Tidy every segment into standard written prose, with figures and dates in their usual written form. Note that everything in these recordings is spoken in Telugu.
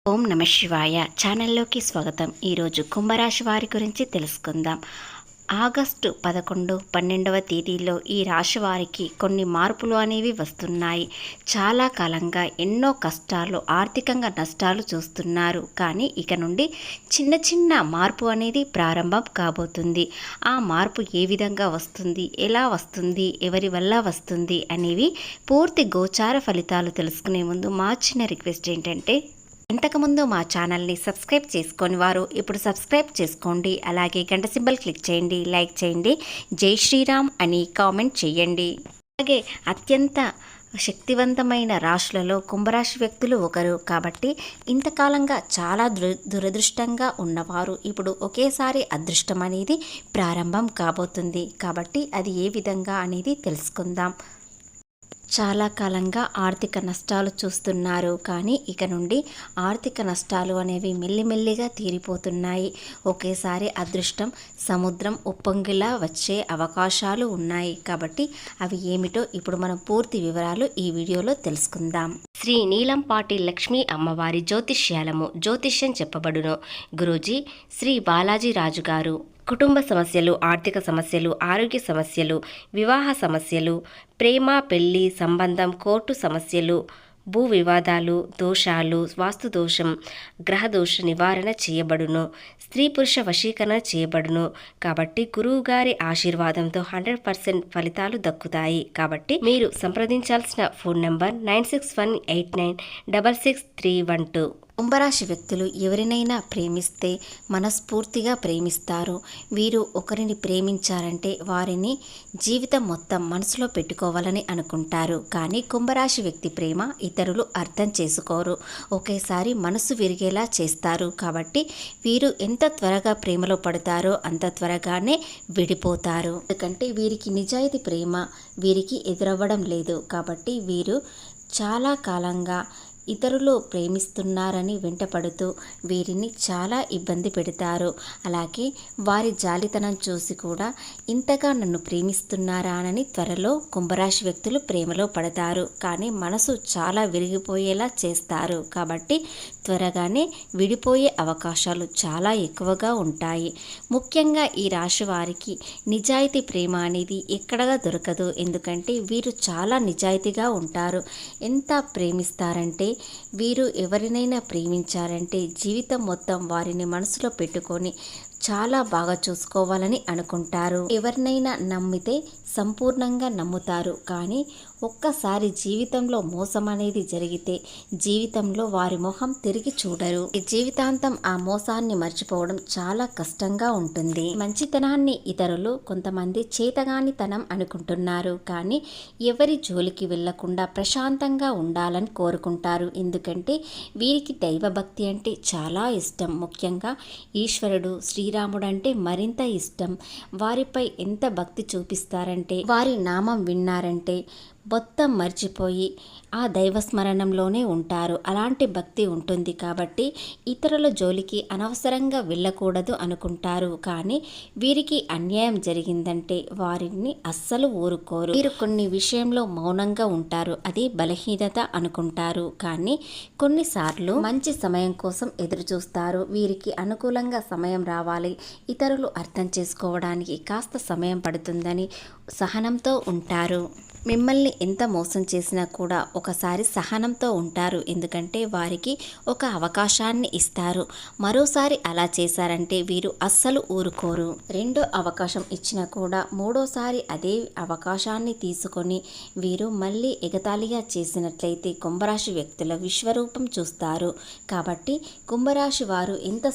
ఓం నమ శివాయ ఛానల్లోకి స్వాగతం. ఈరోజు కుంభరాశి వారి గురించి తెలుసుకుందాం. ఆగస్టు 11, 12వ తేదీలో ఈ రాశి వారికి కొన్ని మార్పులు అనేవి వస్తున్నాయి. చాలా కాలంగా ఎన్నో కష్టాలు, ఆర్థికంగా నష్టాలు చూస్తున్నారు. కానీ ఇక నుండి చిన్న చిన్న మార్పు అనేది ప్రారంభం కాబోతుంది. ఆ మార్పు ఏ విధంగా వస్తుంది, ఎలా వస్తుంది, ఎవరి వల్ల వస్తుంది అనేవి పూర్తి గోచార ఫలితాలు తెలుసుకునే ముందు మా చిన్న రిక్వెస్ట్ ఏంటంటే, ఇంతకుముందు మా ఛానల్ని సబ్స్క్రైబ్ చేసుకొని వారు ఇప్పుడు సబ్స్క్రైబ్ చేసుకోండి. అలాగే గంట సింబల్ క్లిక్ చేయండి, లైక్ చేయండి, జై శ్రీరామ్ అని కామెంట్ చేయండి. అలాగే అత్యంత శక్తివంతమైన రాశులలో కుంభరాశి వ్యక్తులు ఒకరు కాబట్టి ఇంతకాలంగా చాలా దురదృష్టంగా ఉన్నవారు ఇప్పుడు ఒకేసారి అదృష్టం అనేది ప్రారంభం కాబోతుంది. కాబట్టి అది ఏ విధంగా అనేది తెలుసుకుందాం. చాలా కాలంగా ఆర్థిక నష్టాలు చూస్తున్నారు. కానీ ఇక నుండి ఆర్థిక నష్టాలు అనేవి మెల్లిమెల్లిగా తీరిపోతున్నాయి. ఒకేసారి అదృష్టం సముద్రం ఉప్పొంగిలా వచ్చే అవకాశాలు ఉన్నాయి. కాబట్టి అవి ఏమిటో ఇప్పుడు మనం పూర్తి వివరాలు ఈ వీడియోలో తెలుసుకుందాం. శ్రీ నీలంపాటి లక్ష్మీ అమ్మవారి జ్యోతిష్యం చెప్పబడును. గురూజీ శ్రీ బాలాజీ రాజు గారు. కుటుంబ సమస్యలు, ఆర్థిక సమస్యలు, ఆరోగ్య సమస్యలు, వివాహ సమస్యలు, ప్రేమ పెళ్లి సంబంధం, కోర్టు సమస్యలు, భూ వివాదాలు, దోషాలు, వాస్తు దోషం, గ్రహ దోష నివారణ చేయబడును. స్త్రీ పురుష వశీకరణ చేయబడును. కాబట్టి గురువు గారి ఆశీర్వాదంతో 100% ఫలితాలు దక్కుతాయి. కాబట్టి మీరు సంప్రదించాల్సిన ఫోన్ నంబర్ 9618966312. కుంభరాశి వ్యక్తులు ఎవరినైనా ప్రేమిస్తే మనస్ఫూర్తిగా ప్రేమిస్తారు. వీరు ఒకరిని ప్రేమించారంటే వారిని జీవితం మొత్తం మనసులో పెట్టుకోవాలని అనుకుంటారు. కానీ కుంభరాశి వ్యక్తి ప్రేమ ఇతరులు అర్థం చేసుకోరు. ఒకేసారి మనసు విరిగేలా చేస్తారు. కాబట్టి వీరు ఎంత త్వరగా ప్రేమలో పడతారో అంత త్వరగానే విడిపోతారు. ఎందుకంటే వీరికి నిజాయితీ ప్రేమ వీరికి ఎదురవ్వడం లేదు. కాబట్టి వీరు చాలా కాలంగా ఇతరులు ప్రేమిస్తున్నారని వెంటపడుతూ వీరిని చాలా ఇబ్బంది పెడతారు. అలాగే వారి జాలితనం చూసి కూడా ఇంతగా నన్ను ప్రేమిస్తున్నారా అని త్వరలో కుంభరాశి వ్యక్తులు ప్రేమలో పడతారు. కానీ మనసు చాలా విరిగిపోయేలా చేస్తారు. కాబట్టి త్వరగానే విడిపోయే అవకాశాలు చాలా ఎక్కువగా ఉంటాయి. ముఖ్యంగా ఈ రాశి వారికి నిజాయితీ ప్రేమ అనేది ఎక్కడగా దొరకదు. ఎందుకంటే వీరు చాలా నిజాయితీగా ఉంటారు. ఎంత ప్రేమిస్తారంటే వీరు ఎవరినైనా ప్రేమించారంటే జీవితం మొత్తం వారిని మనసులో పెట్టుకొని చాలా బాగా చూసుకోవాలని అనుకుంటారు. ఎవరినైనా నమ్మితే సంపూర్ణంగా నమ్ముతారు. కానీ ఒక్కసారి జీవితంలో మోసం అనేది జరిగితే జీవితంలో వారి మొహం తిరిగి చూడరు. ఈ జీవితాంతం ఆ మోసాన్ని మర్చిపోవడం చాలా కష్టంగా ఉంటుంది. మంచితనాన్ని ఇతరులు కొంతమంది చేతగానితనం అనుకుంటున్నారు. కానీ ఎవరి జోలికి వెళ్లకుండా ప్రశాంతంగా ఉండాలని కోరుకుంటారు. ఎందుకంటే వీరికి దైవభక్తి అంటే చాలా ఇష్టం. ముఖ్యంగా ఈశ్వరుడు శ్రీరాముడు అంటే మరింత ఇష్టం. వారిపై ఎంత భక్తి చూపిస్తారంటే వారి నామం విన్నారంటే మొత్తం మర్చిపోయి ఆ దైవస్మరణంలోనే ఉంటారు. అలాంటి భక్తి ఉంటుంది. కాబట్టి ఇతరుల జోలికి అనవసరంగా వెళ్ళకూడదు అనుకుంటారు. కానీ వీరికి అన్యాయం జరిగిందంటే వారిని అస్సలు ఊరుకోరు. వీరు కొన్ని విషయంలో మౌనంగా ఉంటారు. అది బలహీనత అనుకుంటారు. కానీ కొన్నిసార్లు మంచి సమయం కోసం ఎదురు చూస్తారు. వీరికి అనుకూలంగా సమయం రావాలి, ఇతరులు అర్థం చేసుకోవడానికి కాస్త సమయం పడుతుందని సహనంతో ఉంటారు. మిమ్మల్ని ఎంత మోసం చేసినా కూడా ఒకసారి సహనంతో ఉంటారు. ఎందుకంటే వారికి ఒక అవకాశాన్ని ఇస్తారు. మరోసారి అలా చేశారంటే వీరు అస్సలు ఊరుకోరు. రెండో అవకాశం ఇచ్చినా కూడా మూడోసారి అదే అవకాశాన్ని తీసుకొని వీరు మళ్ళీ ఎగతాళిగా చేసినట్లయితే కుంభరాశి వ్యక్తుల విశ్వరూపం చూస్తారు. కాబట్టి కుంభరాశి వారు ఎంత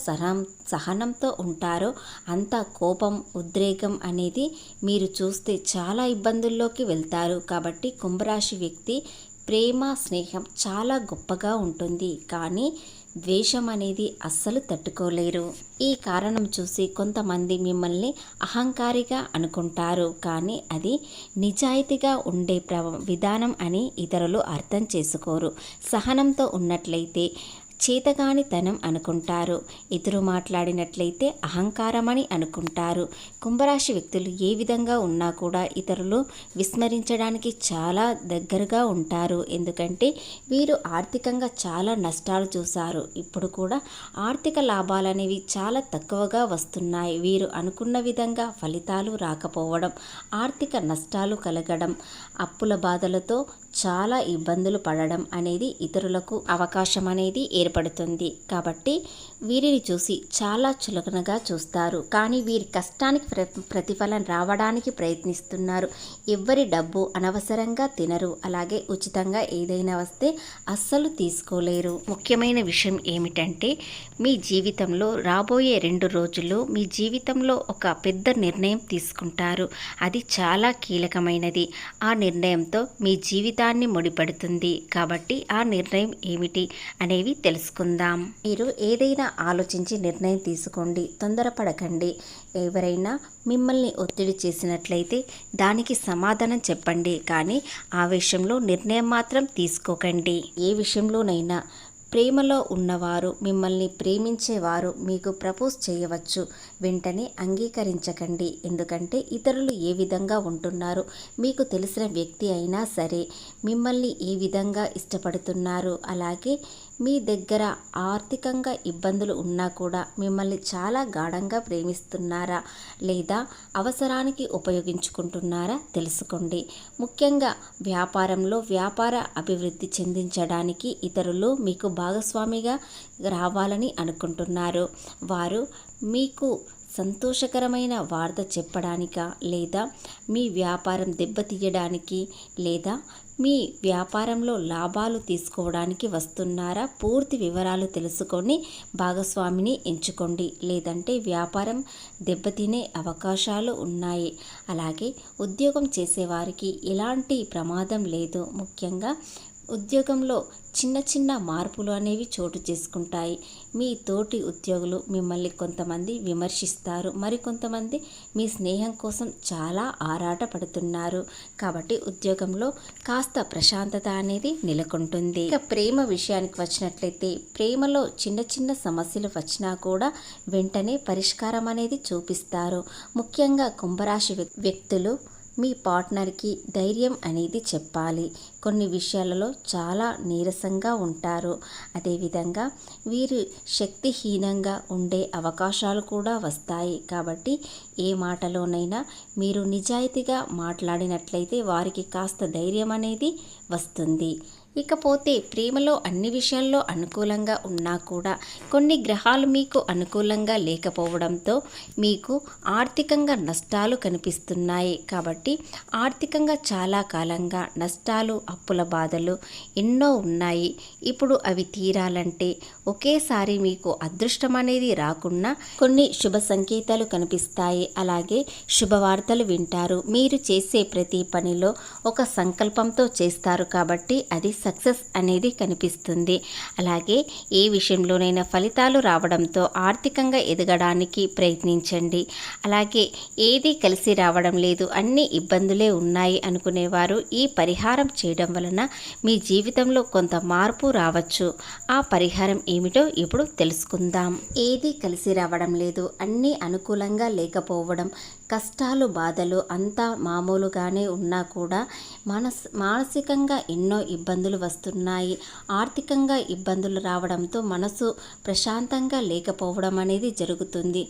సహనంతో ఉంటారో అంత కోపం, ఉద్రేకం అనేది మీరు చూస్తే చాలా ఇబ్బందుల్లోకి వెళ్తారు. కాబట్టి కుంభరాశి వ్యక్తి ప్రేమ, స్నేహం చాలా గొప్పగా ఉంటుంది. కానీ ద్వేషం అనేది అస్సలు తట్టుకోలేరు. ఈ కారణం చూసి కొంతమంది మిమ్మల్ని అహంకారిగా అనుకుంటారు. కానీ అది నిజాయితీగా ఉండే విధానం అని ఇతరులు అర్థం చేసుకోరు. సహనంతో ఉన్నట్లయితే చేతగానితనం అనుకుంటారు. ఎదురు మాట్లాడినట్లయితే అహంకారమని అనుకుంటారు. కుంభరాశి వ్యక్తులు ఏ విధంగా ఉన్నా కూడా ఇతరులు విస్మరించడానికి చాలా దగ్గరగా ఉంటారు. ఎందుకంటే వీరు ఆర్థికంగా చాలా నష్టాలు చూశారు. ఇప్పుడు కూడా ఆర్థిక లాభాలు అనేవి చాలా తక్కువగా వస్తున్నాయి. వీరు అనుకున్న విధంగా ఫలితాలు రాకపోవడం, ఆర్థిక నష్టాలు కలగడం, అప్పుల బాధలతో చాలా ఇబ్బందులు పడడం అనేది ఇతరులకు అవకాశం అనేది ఏర్పడుతుంది. కాబట్టి వీరిని చూసి చాలా చులకనగా చూస్తారు. కానీ వీరి కష్టానికి ప్రతిఫలం రావడానికి ప్రయత్నిస్తున్నారు. ఎవ్వరి డబ్బు అనవసరంగా తినరు. అలాగే ఉచితంగా ఏదైనా వస్తే అస్సలు తీసుకోలేరు. ముఖ్యమైన విషయం ఏమిటంటే మీ జీవితంలో రాబోయే 2 రోజుల్లో మీ జీవితంలో ఒక పెద్ద నిర్ణయం తీసుకుంటారు. అది చాలా కీలకమైనది. ఆ నిర్ణయంతో మీ జీవితాన్ని ముడిపడుతుంది. కాబట్టి ఆ నిర్ణయం ఏమిటి అనేవి తెలుసుకుందాం. మీరు ఏదైనా ఆలోచించి నిర్ణయం తీసుకోండి. తొందరపడకండి. ఎవరైనా మిమ్మల్ని ఒత్తిడి చేసినట్లయితే దానికి సమాధానం చెప్పండి. కానీ ఆవేశంలో నిర్ణయం మాత్రం తీసుకోకండి. ఏ విషయంలోనైనా ప్రేమలో ఉన్నవారు, మిమ్మల్ని ప్రేమించేవారు మీకు ప్రపోజ్ చేయవచ్చు. వెంటనే అంగీకరించకండి. ఎందుకంటే ఇతరులు ఏ విధంగా ఉంటున్నారు, మీకు తెలిసిన వ్యక్తి అయినా సరే మిమ్మల్ని ఏ విధంగా ఇష్టపడుతున్నారు, అలాగే మీ దగ్గర ఆర్థికంగా ఇబ్బందులు ఉన్నా కూడా మిమ్మల్ని చాలా గాఢంగా ప్రేమిస్తున్నారా లేదా అవసరానికి ఉపయోగించుకుంటున్నారా తెలుసుకోండి. ముఖ్యంగా వ్యాపారంలో వ్యాపార అభివృద్ధి చెందించడానికి ఇతరులు మీకు భాగస్వామిగా రావాలని అనుకుంటున్నారు. వారు మీకు సంతోషకరమైన వార్త చెప్పడానిక, లేదా మీ వ్యాపారం దెబ్బతీయడానికి, లేదా మీ వ్యాపారంలో లాభాలు తీసుకోవడానికి వస్తున్నారా? పూర్తి వివరాలు తెలుసుకొని భాగస్వామిని ఎంచుకోండి. లేదంటే వ్యాపారం దెబ్బతినే అవకాశాలు ఉన్నాయి. అలాగే ఉద్యోగం చేసేవారికి ఎలాంటి ప్రమాదం లేదు. ముఖ్యంగా ఉద్యోగంలో చిన్న చిన్న మార్పులు అనేవి చోటు చేసుకుంటాయి. మీ తోటి ఉద్యోగులు మిమ్మల్ని కొంతమంది విమర్శిస్తారు, మరికొంతమంది మీ స్నేహం కోసం చాలా ఆరాటపడుతున్నారు. కాబట్టి ఉద్యోగంలో కాస్త ప్రశాంతత అనేది నెలకొంటుంది. ఇక ప్రేమ విషయానికి వచ్చినట్లయితే ప్రేమలో చిన్న చిన్న సమస్యలు వచ్చినా కూడా వెంటనే పరిష్కారం అనేది చూపిస్తారు. ముఖ్యంగా కుంభరాశి వ్యక్తులు మీ పార్ట్నర్కి ధైర్యం అనేది చెప్పాలి. కొన్ని విషయాలలో చాలా నీరసంగా ఉంటారు. అదేవిధంగా వీరు శక్తిహీనంగా ఉండే అవకాశాలు కూడా వస్తాయి. కాబట్టి ఏ మాటలోనైనా మీరు నిజాయితీగా మాట్లాడినట్లయితే వారికి కాస్త ధైర్యం అనేది వస్తుంది. ఇకపోతే ప్రేమలో అన్ని విషయాల్లో అనుకూలంగా ఉన్నా కూడా కొన్ని గ్రహాలు మీకు అనుకూలంగా లేకపోవడంతో మీకు ఆర్థికంగా నష్టాలు కనిపిస్తున్నాయి. కాబట్టి ఆర్థికంగా చాలా కాలంగా నష్టాలు, అప్పుల బాధలు ఎన్నో ఉన్నాయి. ఇప్పుడు అవి తీరాలంటే ఒకేసారి మీకు అదృష్టం అనేది రాకున్నా కొన్ని శుభ సంకేతాలు కనిపిస్తాయి. అలాగే శుభవార్తలు వింటారు. మీరు చేసే ప్రతి పనిలో ఒక సంకల్పంతో చేస్తారు. కాబట్టి అది సక్సెస్ అనేది కనిపిస్తుంది. అలాగే ఏ విషయంలోనైనా ఫలితాలు రావడంతో ఆర్థికంగా ఎదగడానికి ప్రయత్నించండి. అలాగే ఏది కలిసి రావడం లేదు, అన్ని ఇబ్బందులే ఉన్నాయి అనుకునేవారు ఈ పరిహారం చేయడం వలన మీ జీవితంలో కొంత మార్పు రావచ్చు. ఆ పరిహారం ఏమిటో ఇప్పుడు తెలుసుకుందాం. ఏది కలిసి రావడం లేదు, అన్నీ అనుకూలంగా లేకపోవడం, కష్టాలు, బాధలు అంతా మామూలుగానే ఉన్నా కూడా మానసికంగా ఎన్నో ఇబ్బందులు వస్తున్నాయి. ఆర్థికంగా ఇబ్బందులు రావడంతో మనసు ప్రశాంతంగా లేకపోవడం అనేది జరుగుతుంది.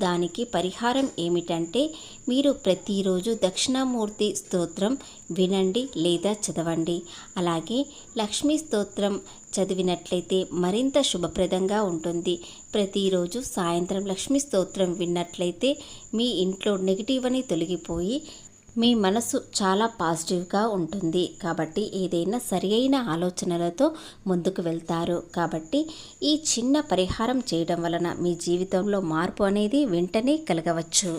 దానికి పరిహారం ఏమిటంటే మీరు ప్రతిరోజు దక్షిణామూర్తి స్తోత్రం వినండి లేదా చదవండి. అలాగే లక్ష్మీ స్తోత్రం చదివినట్లయితే మరింత శుభప్రదంగా ఉంటుంది. ప్రతిరోజు సాయంత్రం లక్ష్మీ స్తోత్రం విన్నట్లయితే మీ ఇంట్లో నెగిటివ్ అని తొలగిపోయి మీ మనసు చాలా పాజిటివ్గా ఉంటుంది. కాబట్టి ఏదైనా సరి అయిన ఆలోచనలతో ముందుకు వెళ్తారు. కాబట్టి ఈ చిన్న పరిహారం చేయడం వలన మీ జీవితంలో మార్పు అనేది వెంటనే కలగవచ్చు.